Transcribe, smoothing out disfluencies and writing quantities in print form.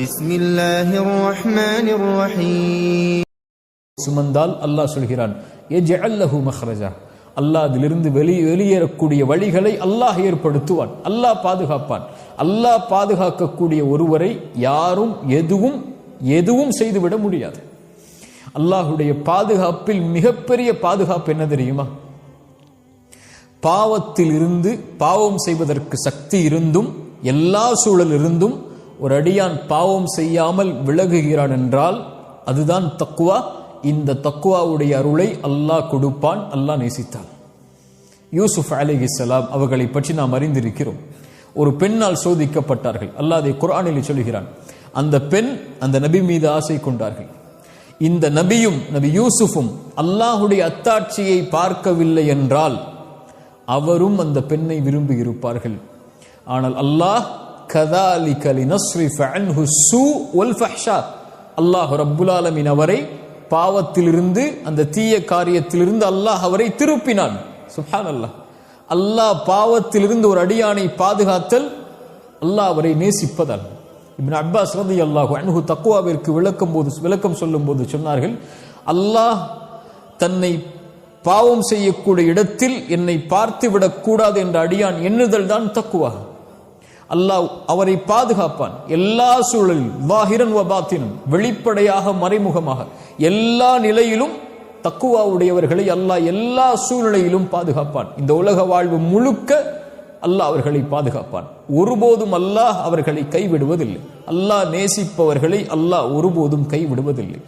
பிஸ்மில்லாஹிர் ரஹ்மானிர் ரஹீம். சுமந்தால் அல்லாஹ் சொல்கிறான், யஜ்அல் லஹு மக்ரஜா, அல்லாஹ் அதிலிருந்து வெளியேறக்கூடிய வழிகளை அல்லாஹ் ஏற்படுத்துவான், அல்லாஹ் பாதுகாப்பான். அல்லாஹ் பாதுகாக்கக்கூடிய ஒருவரை யாரும் எதுவும் செய்துவிட முடியாது. அல்லாஹுடைய பாதுகாப்பில் மிகப்பெரிய பாதுகாப்பு என்ன தெரியுமா? பாவத்தில் இருந்து, பாவம் செய்வதற்கு சக்தி இருந்தும் எல்லா சூழல் இருந்தும் ஒரு அடியான் பாவம் செய்யாமல் விலகுகிறான் என்றால் அதுதான் தக்வா. இந்த தக்வாவுடைய அருளை அல்லாஹ் கொடுப்பான், அல்லாஹ் நேசித்தான். யூசுப் அலைஹிஸ்ஸலாம் அவர்களை பற்றி நாம் அறிந்திருக்கிறோம். ஒரு பெண்ணால் சோதிக்கப்பட்டார்கள். அல்லாஹ் அதை குர்ஆனில் சொல்கிறான். அந்த பெண் அந்த நபி மீது ஆசை கொண்டார்கள். இந்த நபியும் நபி யூசுஃபும் அல்லாஹுடைய அத்தாட்சியை பார்க்கவில்லை என்றால் அவரும் அந்த பெண்ணை விரும்பி இருப்பார்கள். ஆனால் அல்லாஹ் கதாலிக லினஸ்ரிஃப அன்ஹு ஸூ வல் ஃபஹ்ஷா, அல்லாஹ் ரப்புல் ஆலமீன் அவரை பாவத்திலிருந்து, அந்த தீய காரியத்திலிருந்து அல்லாஹ் அவரை திருப்பினான். சுப்ஹானல்லாஹ். அல்லாஹ் பாவத்திலிருந்து ஒரு அடியானை பாதுகாத்தல் அல்லாஹ் அவரை நேசிப்பதால். இப்னு அப்பாஸ் ரலியல்லாஹு அன்ஹு தக்வாவிற்கு விளக்கம் சொல்லும்போது சொன்னார்கள், அல்லாஹ் தன்னை பாவம் செய்யக்கூடிய இடத்தில் என்னை பார்த்து விடக்கூடாது என்ற அடியான் எண்ணுதல் தான் தக்குவா. அல்லாஹ் அவரை பாதுகாப்பான் எல்லா சூழலில், வாஹிரன் வ பாத்தினன், வெளிப்படையாக மறைமுகமாக எல்லா நிலையிலும் தக்குவாவுடையவர்களை அல்லாஹ் எல்லா சூழ்நிலையிலும் பாதுகாப்பான். இந்த உலக வாழ்வு முழுக்க அல்லாஹ் அவர்களை பாதுகாப்பான். ஒருபோதும் அல்லாஹ் அவர்களை கைவிடுவதில்லை. அல்லாஹ் நேசிப்பவர்களை அல்லாஹ் ஒருபோதும் கைவிடுவதில்லை.